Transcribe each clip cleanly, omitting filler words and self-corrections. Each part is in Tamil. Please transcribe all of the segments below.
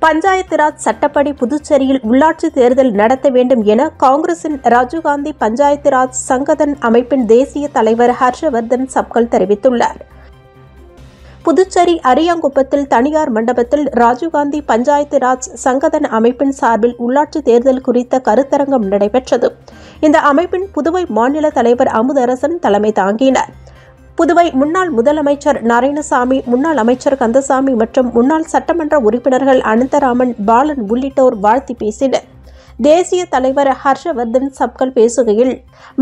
பஞ்சாயத்து ராஜ் சட்டப்படி புதுச்சேரியில் உள்ளாட்சி தேர்தல் நடத்த வேண்டும் என காங்கிரசின் ராஜீவ்காந்தி பஞ்சாயத்து ராஜ் சங்கதன் அமைப்பின் தேசிய தலைவர் ஹர்ஷவர்தன் சப்கல் தெரிவித்துள்ளார். புதுச்சேரி அரியாங்குப்பத்தில் தனியார் மண்டபத்தில் ராஜீவ்காந்தி பஞ்சாயத்து ராஜ் சங்கதன் அமைப்பின் சார்பில் உள்ளாட்சி தேர்தல் குறித்த கருத்தரங்கம் நடைபெற்றது. இந்த அமைப்பின் புதுவை மாநில தலைவர் அமுதரசன் தலைமை தாங்கினார். புதுவை முன்னாள் முதலமைச்சர் நாராயணசாமி, முன்னாள் அமைச்சர் கந்தசாமி மற்றும் முன்னாள் சட்டமன்ற உறுப்பினர்கள் அனந்தராமன், பாலன் உள்ளிட்டோர் வாழ்த்தி பேசினர். தேசிய தலைவர் ஹர்ஷவர்தன் சப்கல் பேசுகையில்,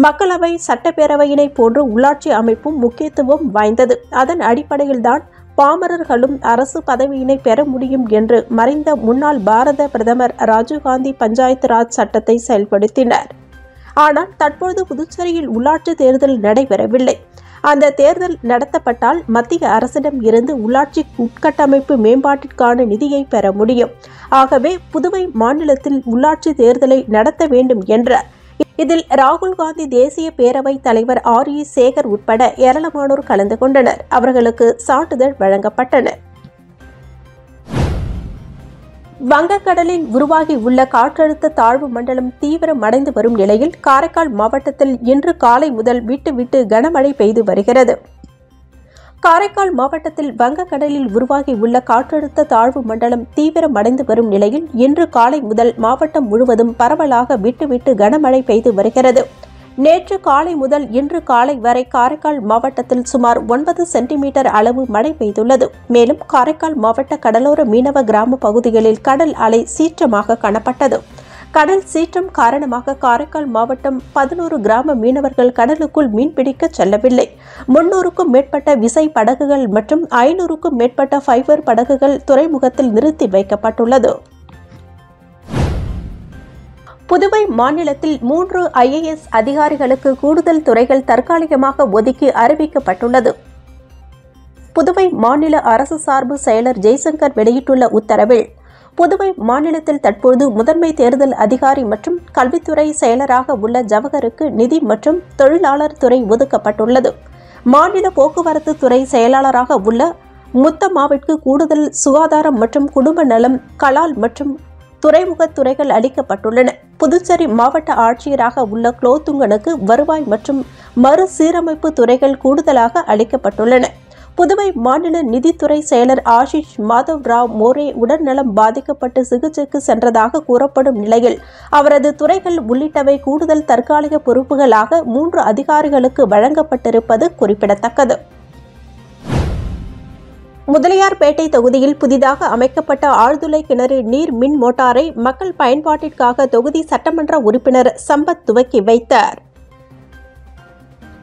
மக்களவை சட்டப்பேரவையினை போன்று உள்ளாட்சி அமைப்பும் முக்கியத்துவம் வாய்ந்தது. அதன் அடிப்படையில்தான் பாமரர்களும் அரசு பதவியினை பெற முடியும் என்று மறைந்த முன்னாள் பாரத பிரதமர் ராஜீவ்காந்தி பஞ்சாயத்து ராஜ் சட்டத்தை செயல்படுத்தினார். ஆனால் தற்போது புதுச்சேரியில் உள்ளாட்சி தேர்தல் நடைபெறவில்லை. அந்த தேர்தல் நடத்தப்பட்டால் மத்திய அரசிடம் இருந்து உள்ளாட்சி உட்கட்டமைப்பு மேம்பாட்டிற்கான நிதியை பெற முடியும். ஆகவே புதுவை மாநிலத்தில் உள்ளாட்சி தேர்தலை நடத்த வேண்டும் என்றார். இதில் ராகுல் காந்தி தேசிய பேரவை தலைவர் RE சேகர் உட்பட ஏராளமானோர் கலந்து கொண்டனர். அவர்களுக்கு சான்றிதழ் வழங்கப்பட்டன. வங்கக்கடலில் உருவாகி உள்ள காற்றழுத்த தாழ்வு மண்டலம் தீவிரமடைந்து வரும் நிலையில் காரைக்கால் மாவட்டத்தில் இன்று காலை முதல் விட்டு விட்டு கனமழை பெய்து வருகிறது. காரைக்கால் மாவட்டத்தில் வங்கக்கடலில் உருவாகி உள்ள காற்றழுத்த தாழ்வு மண்டலம் தீவிரமடைந்து வரும் நிலையில் இன்று காலை முதல் மாவட்டம் முழுவதும் பரவலாக விட்டு விட்டு கனமழை பெய்து வருகிறது. நேற்று காலை முதல் இன்று காலை வரை காரைக்கால் மாவட்டத்தில் சுமார் 9 சென்டிமீட்டர் அளவு மழை பெய்துள்ளது. மேலும் காரைக்கால் மாவட்ட கடலோர மீனவ கிராம பகுதிகளில் கடல் அலை சீற்றமாக காணப்பட்டது. கடல் சீற்றம் காரணமாக காரைக்கால் மாவட்டம் 11 கிராம மீனவர்கள் கடலுக்குள் மீன்பிடிக்க செல்லவில்லை. 300க்கும் மேற்பட்ட விசை படகுகள் மற்றும் 500க்கும் மேற்பட்ட ஃபைபர் படகுகள் துறைமுகத்தில் நிறுத்தி வைக்கப்பட்டுள்ளது. புதுவை மாநிலத்தில் 3 IAS அதிகாரிகளுக்கு கூடுதல் துறைகள் தற்காலிகமாக ஒதுக்கி அறிவிக்கப்பட்டுள்ளது. புதுவை மாநில அரசு சார்பு செயலர் ஜெய்சங்கர் வெளியிட்டுள்ள உத்தரவில், புதுவை மாநிலத்தில் தற்போது முதன்மை தேர்தல் அதிகாரி மற்றும் கல்வித்துறை செயலராக உள்ள ஜவஹருக்கு நிதி மற்றும் தொழிலாளர் துறை ஒதுக்கப்பட்டுள்ளது. மாநில போக்குவரத்து துறை செயலாளராக உள்ள முத்தம்மாவிற்கு கூடுதல் சுகாதாரம் மற்றும் குடும்ப நலம், கலால் மற்றும் துறைமுகத் துறைகள் அளிக்கப்பட்டுள்ளன. புதுச்சேரி மாவட்ட ஆட்சியராக உள்ள குலோத்துங்கனுக்கு வருவாய் மற்றும் மறுசீரமைப்பு துறைகள் கூடுதலாக அளிக்கப்பட்டுள்ளன. புதுவை மாநில நிதித்துறை செயலர் ஆஷிஷ் மாதவ் ராவ் மோரே உடல்நலம் பாதிக்கப்பட்டு சிகிச்சைக்கு சென்றதாக கூறப்படும் நிலையில் அவரது துறைகள் உள்ளிட்டவை கூடுதல் தற்காலிக பொறுப்புகளாக 3 அதிகாரிகளுக்கு வழங்கப்பட்டிருப்பது குறிப்பிடத்தக்கது. முதலியார்பேட்டை தொகுதியில் புதிதாக அமைக்கப்பட்ட ஆழ்துளை கிணறு நீர் மின் மோட்டாரை மக்கள் பயன்பாட்டிற்காக தொகுதி சட்டமன்ற உறுப்பினர் சம்பத் துவக்கி வைத்தார்.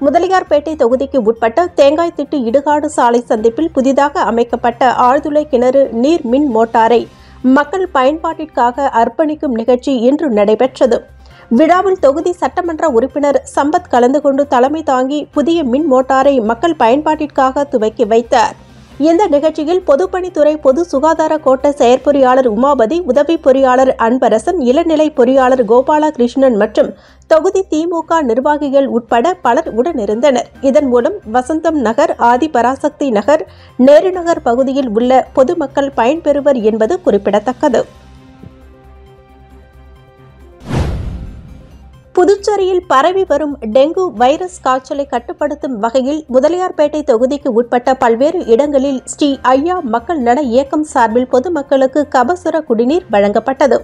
முதலியார்பேட்டை தொகுதிக்கு உட்பட்ட தேங்காய்திட்டு இடுகாடு சாலை சந்திப்பில் புதிதாக அமைக்கப்பட்ட ஆழ்துளை கிணறு நீர் மின் மோட்டாரை மக்கள் பயன்பாட்டிற்காக அர்ப்பணிக்கும் நிகழ்ச்சி இன்று நடைபெற்றது. விழாவில் தொகுதி சட்டமன்ற உறுப்பினர் சம்பத் கலந்து கொண்டு தலைமை தாங்கி புதிய மின் மோட்டாரை மக்கள் பயன்பாட்டிற்காக துவக்கி வைத்தார். இந்த நிகழ்ச்சியில் பொதுப்பணித்துறை பொது சுகாதார கோட்ட செயற்பொறியாளர் உமாபதி, உதவி பொறியாளர் அன்பரசன், இளநிலை பொறியாளர் கோபாலகிருஷ்ணன் மற்றும் தொகுதி திமுக நிர்வாகிகள் உட்பட பலர் உடனிருந்தனர். இதன் மூலம் வசந்தம் நகர், ஆதி பராசக்தி நகர், நேருநகர் பகுதியில் உள்ள பொதுமக்கள் பயன்பெறுவர் என்பது குறிப்பிடத்தக்கது. புதுச்சேரியில் பரவி வரும் டெங்கு வைரஸ் காய்ச்சலை கட்டுப்படுத்தும் வகையில் முதலியார்பேட்டை தொகுதிக்கு உட்பட்ட பல்வேறு இடங்களில் ஸ்ரீ ஐயா மக்கள் நல இயக்கம் சார்பில் பொதுமக்களுக்கு கபசுர குடிநீர் வழங்கப்பட்டது.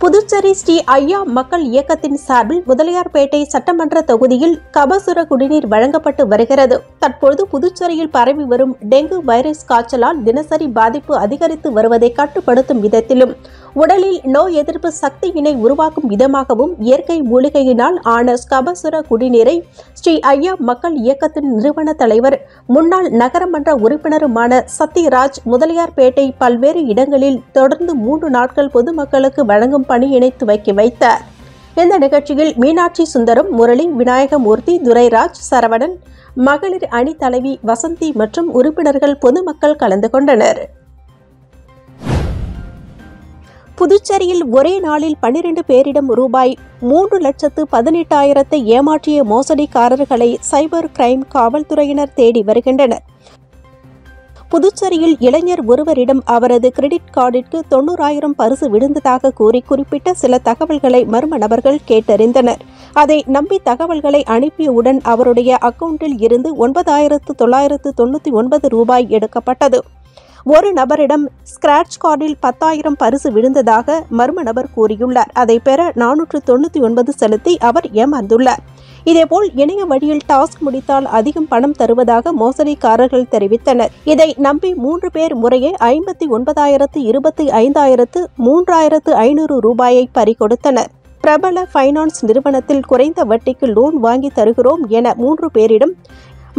புதுச்சேரி ஸ்ரீ ஐயா மக்கள் இயக்கத்தின் சார்பில் முதலியார்பேட்டை சட்டமன்ற தொகுதியில் கபசுர குடிநீர் வழங்கப்பட்டு வருகிறது. தற்போது புதுச்சேரியில் பரவி வரும் டெங்கு வைரஸ் காய்ச்சலால் தினசரி பாதிப்பு அதிகரித்து வருவதை கட்டுப்படுத்தும் விதத்திலும் உடலில் நோய் எதிர்ப்பு சக்தியினை உருவாக்கும் விதமாகவும் இயற்கை மூலிகையினால் ஆன கபசுர குடிநீரை ஸ்ரீ ஐயா மக்கள் இயக்கத்தின் நிறுவன தலைவர் முன்னாள் நகரமன்ற உறுப்பினருமான சத்யராஜ் முதலியார்பேட்டை பல்வேறு இடங்களில் தொடர்ந்து 3 நாட்கள் பொதுமக்களுக்கு வழங்கும் பணியினை துவக்கி வைத்தார். இந்த நிகழ்ச்சியில் மீனாட்சி சுந்தரம், முரளி, விநாயகமூர்த்தி, துரைராஜ், சரவணன், மகளிர் அணி தலைவி வசந்தி மற்றும் உறுப்பினர்கள் பொதுமக்கள் கலந்து கொண்டனர். புதுச்சேரியில் ஒரே நாளில் 12 பேரிடம் ரூபாய் 3,18,000 ஏமாற்றிய மோசடிக்காரர்களை சைபர் கிரைம் காவல்துறையினர் தேடி வருகின்றனர். புதுச்சேரியில் இளைஞர் ஒருவரிடம் அவரது கிரெடிட் கார்டிற்கு 90,000 பரிசு விழுந்ததாக கூறி குறிப்பிட்ட சில தகவல்களை மர்ம நபர்கள் கேட்டறிந்தனர். அதை நம்பி தகவல்களை அனுப்பியவுடன் அவருடைய அக்கவுண்டில் இருந்து 9,999 ரூபாய் எடுக்கப்பட்டது. ஒரு நபரிடம் ஸ்கிராட்ச் கார்டில் 10,000 பரிசு விழுந்ததாக மர்ம நபர் கூறியுள்ளார். அதை பெற 499 செலுத்தி அவர் ஏமாந்துள்ளார். இதேபோல் இணைய வழியில் டாஸ்க் முடித்தால் அதிகம் பணம் தருவதாக மோசடிக்காரர்கள் தெரிவித்தனர். இதை நம்பி 3 பேர் முறையே 59,000, 25,000, 3,500 ரூபாயை பறிகொடுத்தனர். பிரபல ஃபைனான்ஸ் நிறுவனத்தில் குறைந்த வட்டிக்கு லோன் வாங்கி தருகிறோம் என 3 பேரிடம்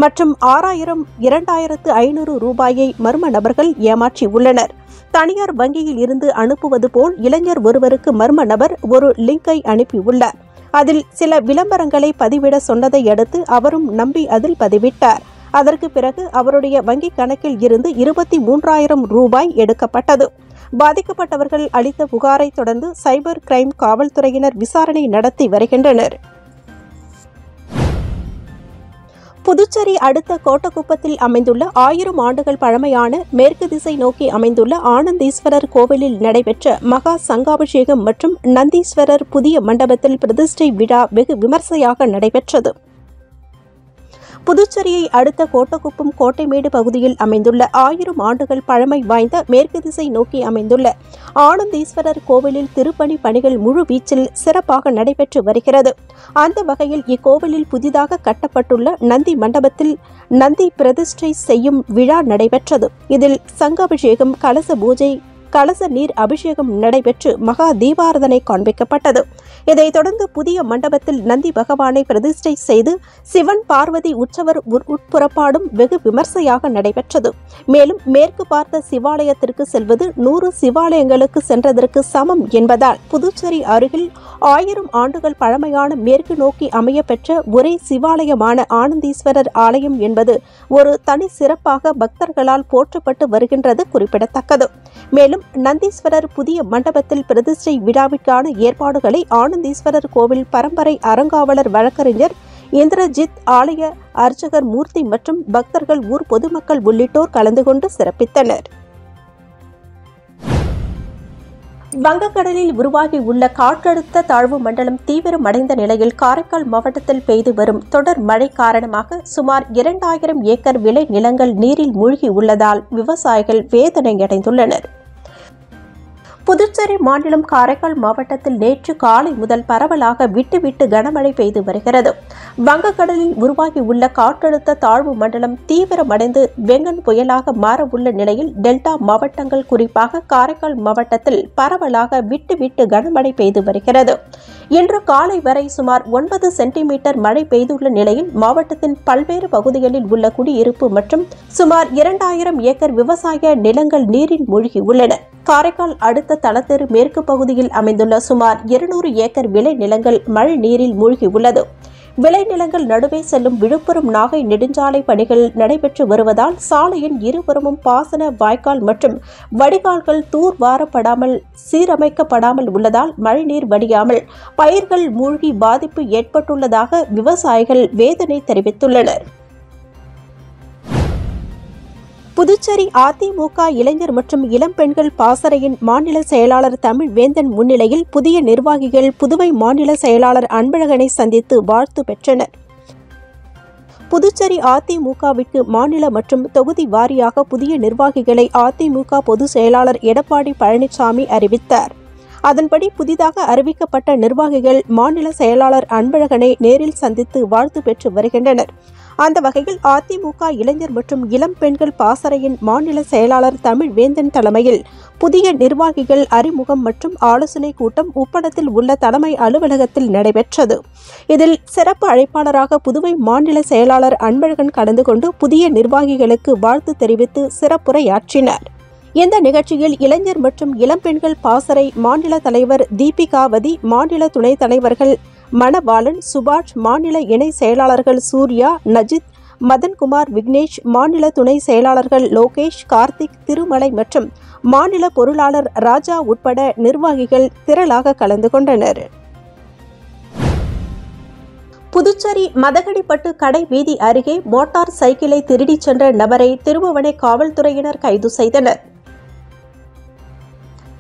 மற்றும் 6,000, 2,500 ரூபாயை மர்ம நபர்கள் ஏமாற்றியுள்ளனர். தனியார் வங்கியில் இருந்து அனுப்புவது போல் இளைஞர் ஒருவருக்கு மர்ம நபர் ஒரு லிங்கை அனுப்பியுள்ளார். அதில் சில விளம்பரங்களை பதிவிட சொன்னதை அடுத்து அவரும் நம்பி அதில் பதிவிட்டார். அதற்கு பிறகு அவருடைய வங்கிக் கணக்கில் இருந்து 23,000 ரூபாய் எடுக்கப்பட்டது. பாதிக்கப்பட்டவர்கள் அளித்த புகாரை தொடர்ந்து சைபர் கிரைம் காவல்துறையினர் விசாரணை நடத்தி வருகின்றனர். புதுச்சேரி அடுத்த கோட்டக்குப்பத்தில் அமைந்துள்ள 1000 ஆண்டுகள் பழமையான மேற்கு திசை நோக்கி அமைந்துள்ள ஆனந்தீஸ்வரர் கோவிலில் நடைபெற்ற மகா சங்காபிஷேகம் மற்றும் நந்தீஸ்வரர் புதிய மண்டபத்தில் பிரதிஷ்டை விழா வெகு விமர்சையாக நடைபெற்றது. புதுச்சேரியை அடுத்த கோட்டக்குப்பம் கோட்டைமேடு பகுதியில் அமைந்துள்ள 1000 ஆண்டுகள் பழமை வாய்ந்த மேற்கு திசை நோக்கி அமைந்துள்ள ஆனந்தீஸ்வரர் கோவிலில் திருப்பணி பணிகள் முழு வீச்சில் சிறப்பாக நடைபெற்று வருகிறது. அந்த வகையில் இக்கோவிலில் புதிதாக கட்டப்பட்டுள்ள நந்தி மண்டபத்தில் நந்தி பிரதிஷ்டை செய்யும் விழா நடைபெற்றது. இதில் சங்காபிஷேகம், கலச பூஜை, கலச நீர் அபிஷேகம் நடைபெற்று மகா தீபாராதனை காண்பிக்கப்பட்டது. இதைத் தொடர்ந்து புதிய மண்டபத்தில் நந்தி பகவானை பிரதிஷ்டை செய்து சிவன், பார்வதி உற்சவர் உட்புறப்பாடும் வெகு விமர்சையாக நடைபெற்றது. மேலும் மேற்கு பார்த்த சிவாலயத்திற்கு செல்வது 100 சிவாலயங்களுக்கு சென்றதற்கு சமம் என்பதால் புதுச்சேரி அருகில் 1000 ஆண்டுகள் பழமையான மேற்கு நோக்கி அமைய பெற்ற ஒரே சிவாலயமான ஆனந்தீஸ்வரர் ஆலயம் என்பது ஒரு தனி சிறப்பாக பக்தர்களால் போற்றப்பட்டு வருகின்றது குறிப்பிடத்தக்கது. மேலும் நந்தீஸ்வரர் புதிய மண்டபத்தில் பிரதிஷ்டை விழாவிற்கான ஏற்பாடுகளை ஆனந்தீஸ்வரர் கோவில் பரம்பரை அறங்காவலர் வழக்கறிஞர் இந்திரஜித், ஆலய அர்ச்சகர் மூர்த்தி மற்றும் பக்தர்கள், ஊர் பொதுமக்கள் உள்ளிட்டோர் கலந்து கொண்டு சிறப்பித்தனர். வங்கக்கடலில் உருவாகியுள்ள காற்றழுத்த தாழ்வு மண்டலம் தீவிரமடைந்த நிலையில் காரைக்கால் மாவட்டத்தில் பெய்து வரும் தொடர் மழை காரணமாக சுமார் 2,000 ஏக்கர் விளை நிலங்கள் நீரில் மூழ்கியுள்ளதால் விவசாயிகள் வேதனையடைந்துள்ளனர். புதுச்சேரி மாநிலம் காரைக்கால் மாவட்டத்தில் நேற்று காலை முதல் பரவலாக விட்டு கனமழை பெய்து வருகிறது. வங்கக்கடலில் உருவாகியுள்ள காற்றழுத்த தாழ்வு மண்டலம் தீவிரமடைந்து வெங்கன் புயலாக மாறவுள்ள நிலையில் டெல்டா மாவட்டங்கள், குறிப்பாக காரைக்கால் மாவட்டத்தில் பரவலாக விட்டு கனமழை பெய்து வருகிறது. இன்று காலை வரை சுமார் 9 சென்டிமீட்டர் மழை பெய்துள்ள நிலையில் மாவட்டத்தின் பல்வேறு பகுதிகளில் உள்ள குடியிருப்பு மற்றும் சுமார் 2,000 ஏக்கர் விவசாய நிலங்கள் நீரில் மூழ்கியுள்ளன. காரைக்கால் அடுத்த தலத்தெரு மேற்கு பகுதியில் அமைந்துள்ள சுமார் 200 ஏக்கர் விளை நிலங்கள் மழை நீரில் மூழ்கியுள்ளது. விளைநிலங்கள் நடுவே செல்லும் விழுப்புரம் நாகை நெடுஞ்சாலை பணிகள் நடைபெற்று வருவதால் சாலையின் இருபுறமும் பாசன வாய்க்கால் மற்றும் வடிகால்கள் தூர்வாரப்படாமல் சீரமைக்கப்படாமல் உள்ளதால் மழைநீர் வடியாமல் பயிர்கள் மூழ்கி பாதிப்பு ஏற்பட்டுள்ளதாக விவசாயிகள் வேதனை தெரிவித்துள்ளனர். புதுச்சேரி அதிமுக இளைஞர் மற்றும் இளம் பெண்கள் பாசறையின் மாநில செயலாளர் தமிழ் வேந்தன் முன்னிலையில் புதிய நிர்வாகிகள் புதுவை மாநில செயலாளர் அன்பழகனை சந்தித்து வாழ்த்து பெற்றனர். புதுச்சேரி அதிமுகவிற்கு மாநில மற்றும் தொகுதி வாரியாக புதிய நிர்வாகிகளை அதிமுக பொதுச் செயலாளர் எடப்பாடி பழனிசாமி அறிவித்தார். அதன்படி புதிதாக அறிவிக்கப்பட்ட நிர்வாகிகள் மாநில செயலாளர் அன்பழகனை நேரில் சந்தித்து வாழ்த்து பெற்று வருகின்றனர். அந்த வகையில் அதிமுக இளைஞர் மற்றும் இளம் பெண்கள் பாசறையின் மாநில செயலாளர் தமிழ் வேந்தன் தலைமையில் புதிய நிர்வாகிகள் அறிமுகம் மற்றும் ஆலோசனை கூட்டம் உப்பளத்தில் உள்ள தலைமை அலுவலகத்தில் நடைபெற்றது. இதில் சிறப்பு அழைப்பாளராக புதுவை மாநில செயலாளர் அன்பழகன் கலந்து கொண்டு புதிய நிர்வாகிகளுக்கு வாழ்த்து தெரிவித்து சிறப்புரையாற்றினார். இந்த நிகழ்ச்சியில் இளைஞர் மற்றும் இளம்பெண்கள் பாசறை மாநில தலைவர் தீபிகாவதி, மாநில துணைத் தலைவர்கள் மணவாளன், சுபாஷ், மாநில இணை செயலாளர்கள் சூர்யா, நஜித், மதன்குமார், விக்னேஷ், மாநில துணை செயலாளர்கள் லோகேஷ், கார்த்திக், திருமலை மற்றும் மாநில பொருளாளர் ராஜா உட்பட நிர்வாகிகள் திரளாக கலந்து கொண்டனர். புதுச்சேரி மதகடிப்பட்டு கடை வீதி அருகே மோட்டார் சைக்கிளை திருடிச் சென்ற நபரை திருபுவனை காவல்துறையினர் கைது செய்தனர்.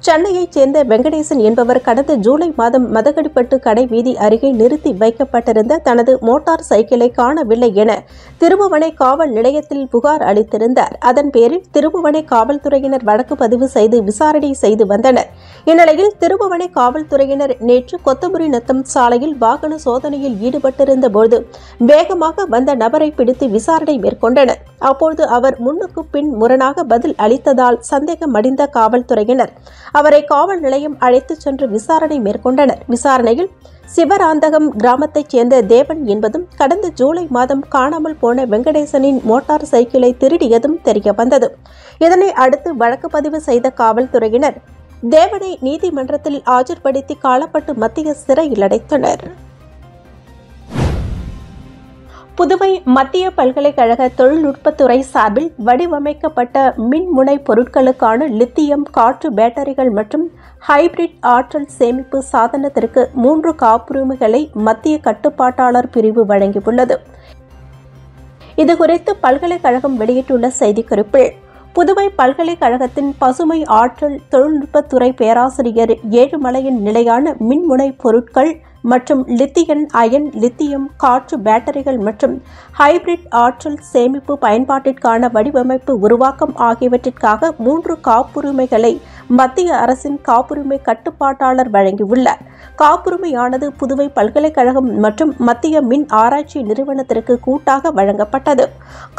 சென்னையைச் சேர்ந்த வெங்கடேசன் என்பவர் கடந்த ஜூலை மாதம் மதகடிப்பட்டு கடை வீதி அருகே நிறுத்தி வைக்கப்பட்டிருந்த தனது மோட்டார் சைக்கிளை காணவில்லை என திருபுவனை காவல் நிலையத்தில் புகார் அளித்திருந்தார். அதன் பேரில் திருபுவனை காவல்துறையினர் வழக்கு பதிவு செய்து விசாரணை செய்து வந்தனர். இந்நிலையில் திருபுவனை காவல்துறையினர் நேற்று கொத்தபுரி நத்தம் சாலையில் வாகன சோதனையில் ஈடுபட்டிருந்த போது வேகமாக வந்த நபரை பிடித்து விசாரணை மேற்கொண்டனர். அப்போது அவர் முன்னுக்கு பின் முரணாக பதில் அளித்ததால் சந்தேகமடைந்த காவல்துறையினர் அவரை காவல் நிலையம் அழைத்துச் சென்று விசாரணை மேற்கொண்டனர். விசாரணையில் சிவராந்தகம் கிராமத்தைச் சேர்ந்த தேவன் என்பதும் கடந்த ஜூலை மாதம் காணாமல் போன வெங்கடேசனின் மோட்டார் சைக்கிளை திருடியதும் தெரியவந்தது. இதனை அடுத்து வழக்கு பதிவு செய்த காவல்துறையினர் தேவனை நீதிமன்றத்தில் ஆஜர்படுத்தி காலப்பட்டு மத்திய சிறையில் அடைத்தனர். புதுவை மத்திய பல்கலைக்கழக தொழில்நுட்பத்துறை சார்பில் வடிவமைக்கப்பட்ட மின்முனை பொருட்களுக்கான லித்தியம் காற்று பேட்டரிகள் மற்றும் ஹைபிரிட் ஆற்றல் சேமிப்பு சாதனத்திற்கு 3 காப்புரிமைகளை மத்திய கட்டுப்பாட்டாளர் பிரிவு வழங்கியுள்ளது. இதுகுறித்து பல்கலைக்கழகம் வெளியிட்டுள்ள செய்திக்குறிப்பில் புதுவை பல்கலைக்கழகத்தின் பசுமை ஆற்றல் தொழில்நுட்பத்துறை பேராசிரியர் ஏழுமலையின் நிலையான மின்முனை பொருட்கள் மற்றும் லித்தியன் அயன் லித்தியம் காற்று பேட்டரிகள் மற்றும் ஹைபிரிட் ஆற்றல் சேமிப்பு பயன்பாட்டிற்கான வடிவமைப்பு உருவாக்கம் ஆகியவற்றிற்காக 3 காப்புரிமைகளை மத்திய அரசின் காப்புரிமை கட்டுப்பாட்டாளர் வழங்கியுள்ளார். காப்புரிமையானது புதுவை பல்கலைக்கழகம் மற்றும் மத்திய மின் ஆராய்ச்சி நிறுவனத்திற்கு கூட்டாக வழங்கப்பட்டது.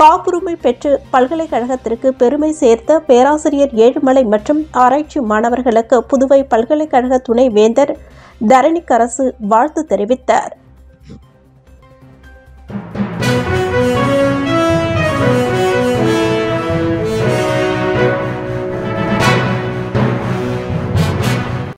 காப்புரிமை பெற்று பல்கலைக்கழகத்திற்கு பெருமை சேர்த்த பேராசிரியர் ஏழுமலை மற்றும் ஆராய்ச்சி மாணவர்களுக்கு புதுவை பல்கலைக்கழக துணை வேந்தர் தரணிக்கரசு வாழ்த்து தெரிவித்தார்.